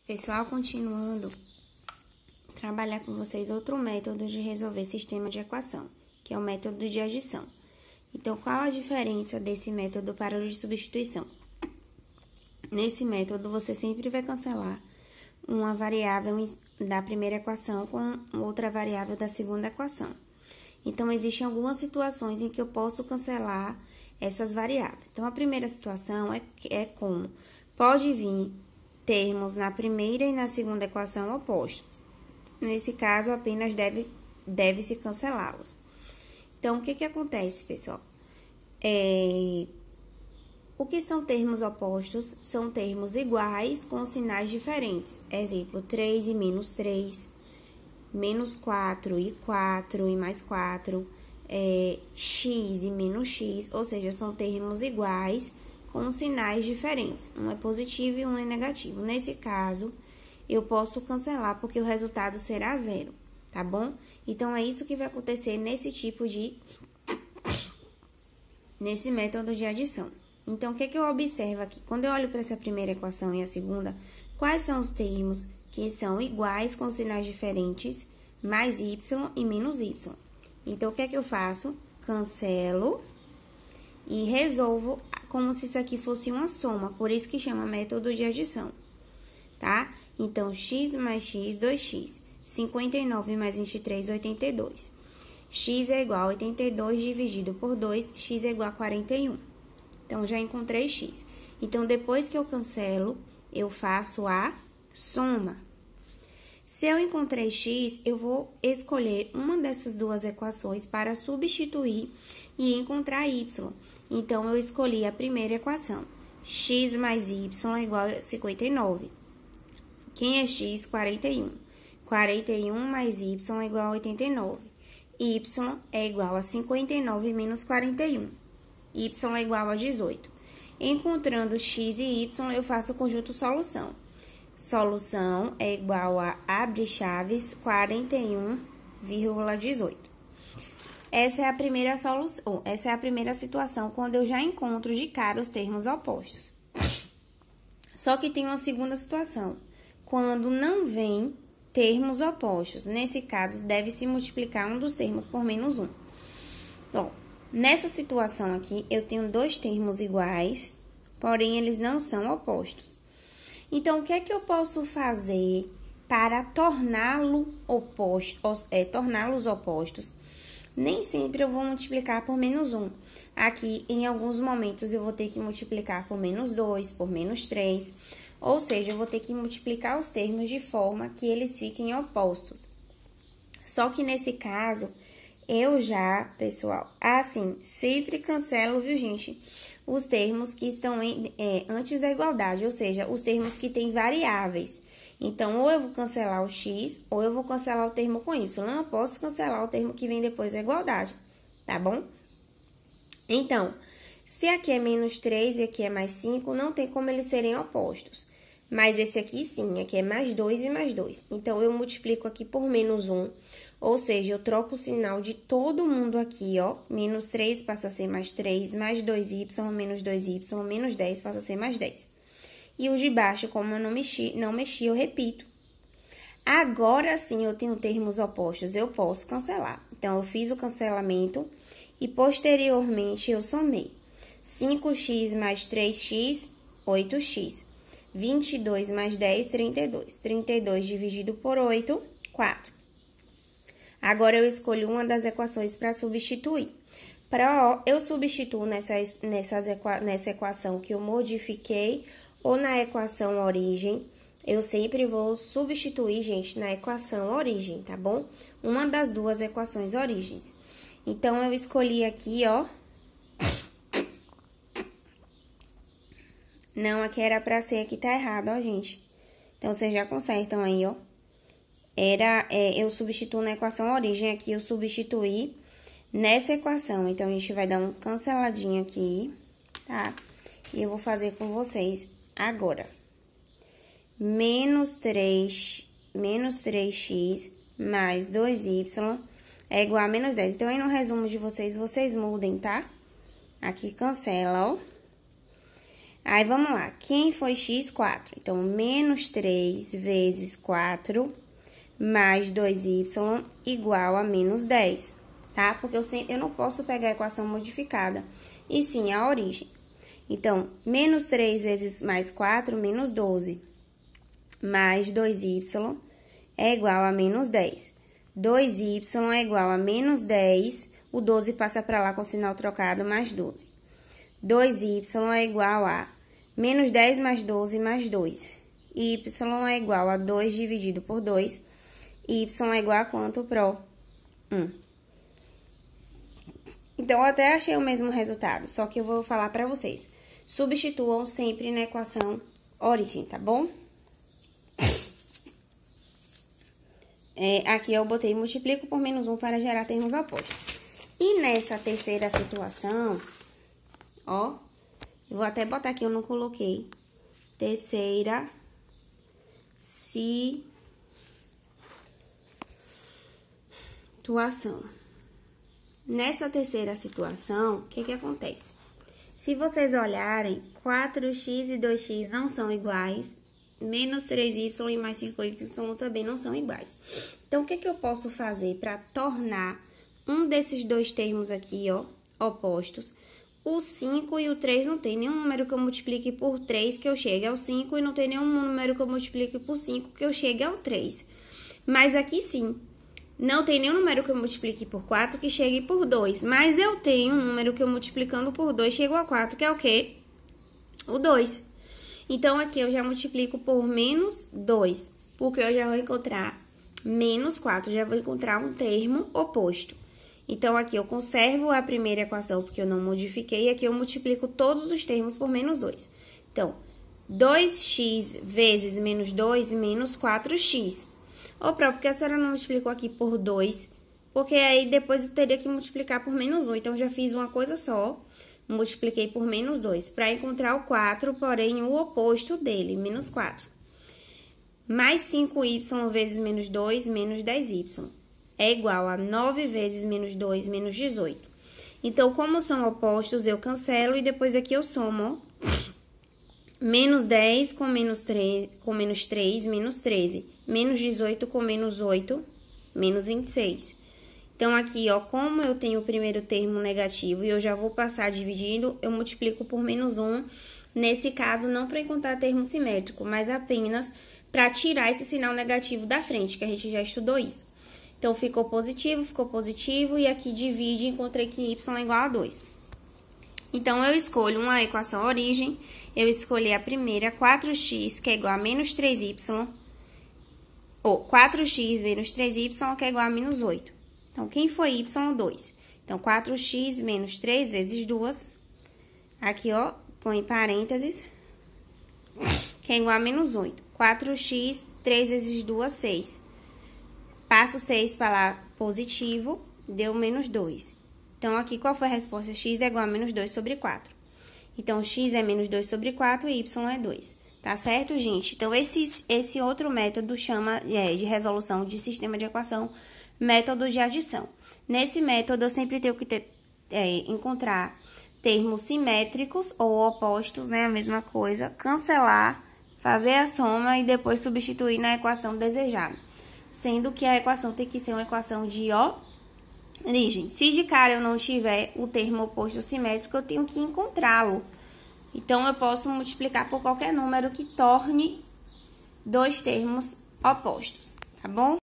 Pessoal, continuando, trabalhar com vocês outro método de resolver sistema de equação, que é o método de adição. Então, qual a diferença desse método para o de substituição? Nesse método, você sempre vai cancelar uma variável da primeira equação com outra variável da segunda equação. Então, existem algumas situações em que eu posso cancelar essas variáveis. Então, a primeira situação é como pode vir termos na primeira e na segunda equação opostos. Nesse caso, apenas deve-se cancelá-los. Então, o que acontece, pessoal? O que são termos opostos? São termos iguais com sinais diferentes. Exemplo, 3 e menos 3, menos 4 e 4 e mais 4, x e menos x, ou seja, são termos iguais com sinais diferentes. Um é positivo e um é negativo. Nesse caso, eu posso cancelar porque o resultado será zero, tá bom? Então, é isso que vai acontecer nesse método de adição. Então, o que eu observo aqui? Quando eu olho para essa primeira equação e a segunda, quais são os termos que são iguais com sinais diferentes, mais y e menos y? Então, o que eu faço? Cancelo e resolvo como se isso aqui fosse uma soma, por isso que chama método de adição, tá? Então, x mais x, 2x. 59 mais 23, 82. X é igual a 82 dividido por 2, x é igual a 41. Então, já encontrei x. Então, depois que eu cancelo, eu faço a soma. Se eu encontrei x, eu vou escolher uma dessas duas equações para substituir e encontrar y. Então, eu escolhi a primeira equação. X mais y é igual a 59. Quem é x? 41. 41 mais y é igual a 89. Y é igual a 59 menos 41. Y é igual a 18. Encontrando x e y, eu faço o conjunto solução. Solução é igual a, abre chaves, 41,18. Essa é a primeira solução, essa é a primeira situação quando eu já encontro de cara os termos opostos. Só que tem uma segunda situação, quando não vem termos opostos. Nesse caso, deve-se multiplicar um dos termos por menos um. Bom, nessa situação aqui, eu tenho dois termos iguais, porém eles não são opostos. Então, o que é que eu posso fazer para torná-los opostos? Nem sempre eu vou multiplicar por menos 1. Aqui, em alguns momentos, eu vou ter que multiplicar por menos 2, por menos 3. Ou seja, eu vou ter que multiplicar os termos de forma que eles fiquem opostos. Só que nesse caso, eu já, pessoal, assim, sempre cancelo, viu, gente? Os termos que estão antes da igualdade, ou seja, os termos que têm variáveis. Então, ou eu vou cancelar o x, ou eu vou cancelar o termo com y. Eu não posso cancelar o termo que vem depois da igualdade, tá bom? Então, se aqui é menos 3 e aqui é mais 5, não tem como eles serem opostos. Mas esse aqui sim, aqui é mais 2 e mais 2. Então, eu multiplico aqui por menos 1, ou seja, eu troco o sinal de todo mundo aqui, ó. Menos 3 passa a ser mais 3, mais 2y, menos 2y, menos 10 passa a ser mais 10. E o de baixo, como eu não mexi, eu repito. Agora sim, eu tenho termos opostos, eu posso cancelar. Então, eu fiz o cancelamento e, posteriormente, eu somei. 5x mais 3x, 8x. 22 mais 10, 32. 32 dividido por 8, 4. Agora, eu escolho uma das equações para substituir. Eu substituo nessa equação que eu modifiquei ou na equação origem. Eu sempre vou substituir, gente, na equação origem, tá bom? Uma das duas equações origens. Então, eu escolhi aqui, ó. Não, aqui era pra ser, aqui tá errado, ó, gente. Então, vocês já consertam aí, ó. Eu substituo na equação origem, aqui eu substituí nessa equação. Então, a gente vai dar um canceladinho aqui, tá? E eu vou fazer com vocês agora. Menos 3x mais 2y é igual a menos 10. Então, aí no resumo de vocês mudem, tá? Aqui cancela, ó. Aí, vamos lá. Quem foi x? 4. Então, menos 3 vezes 4 mais 2y igual a menos 10, tá? Porque eu não posso pegar a equação modificada, e sim a origem. Então, menos 3 vezes mais 4, menos 12, mais 2y é igual a menos 10. 2y é igual a menos 10, o 12 passa para lá com o sinal trocado, mais 12. 2y é igual a menos 10 mais 12 mais 2. Y é igual a 2 dividido por 2. Y é igual a quanto, Pro? 1. Então, eu até achei o mesmo resultado, só que eu vou falar para vocês. Substituam sempre na equação origem, tá bom? Aqui eu botei multiplico por menos 1 para gerar termos opostos. E nessa terceira situação, ó, eu vou até botar aqui, eu não coloquei. Terceira situação. Nessa terceira situação, o que acontece? Se vocês olharem, 4x e 2x não são iguais, menos 3y e mais 5y também não são iguais. Então, o que eu posso fazer para tornar um desses dois termos aqui, ó, opostos? O 5 e o 3 não tem nenhum número que eu multiplique por 3 que eu chegue ao 5 e não tem nenhum número que eu multiplique por 5 que eu chegue ao 3. Mas aqui sim, não tem nenhum número que eu multiplique por 4 que chegue por 2. Mas eu tenho um número que eu multiplicando por 2 chego a 4, que é o quê? O 2. Então, aqui eu já multiplico por menos 2, porque eu já vou encontrar menos 4, já vou encontrar um termo oposto. Então, aqui eu conservo a primeira equação, porque eu não modifiquei, e aqui eu multiplico todos os termos por menos 2. Então, 2x vezes menos 2, menos 4x. Ou próprio, porque a senhora não multiplicou aqui por 2, porque aí depois eu teria que multiplicar por menos 1. Então, eu já fiz uma coisa só, multipliquei por menos 2, para encontrar o 4, porém o oposto dele, menos 4. Mais 5y vezes menos 2, menos 10y. É igual a 9 vezes menos 2, menos 18. Então, como são opostos, eu cancelo e depois aqui eu somo, ó. Menos 10 com menos 3, menos 13. Menos 18 com menos 8, menos 26. Então, aqui, ó, como eu tenho o primeiro termo negativo e eu já vou passar dividindo, eu multiplico por menos 1. Nesse caso, não para encontrar termo simétrico, mas apenas para tirar esse sinal negativo da frente, que a gente já estudou isso. Então, ficou positivo, e aqui divide, encontrei que y é igual a 2. Então, eu escolho uma equação origem, eu escolhi a primeira, 4x, que é igual a menos 3y, ou 4x menos 3y, que é igual a menos 8. Então, quem foi y? 2. Então, 4x menos 3 vezes 2, aqui, ó, põe parênteses, que é igual a menos 8. 4x, 3 vezes 2, 6. Passo 6 para lá, positivo, deu menos 2. Então, aqui, qual foi a resposta? X é igual a menos 2 sobre 4. Então, x é menos 2 sobre 4 e y é 2. Tá certo, gente? Então, esse outro método chama de resolução de sistema de equação, método de adição. Nesse método, eu sempre tenho que encontrar termos simétricos ou opostos, né? A mesma coisa, cancelar, fazer a soma e depois substituir na equação desejada. Sendo que a equação tem que ser uma equação de origem. Se de cara eu não tiver o termo oposto simétrico, eu tenho que encontrá-lo. Então, eu posso multiplicar por qualquer número que torne dois termos opostos, tá bom?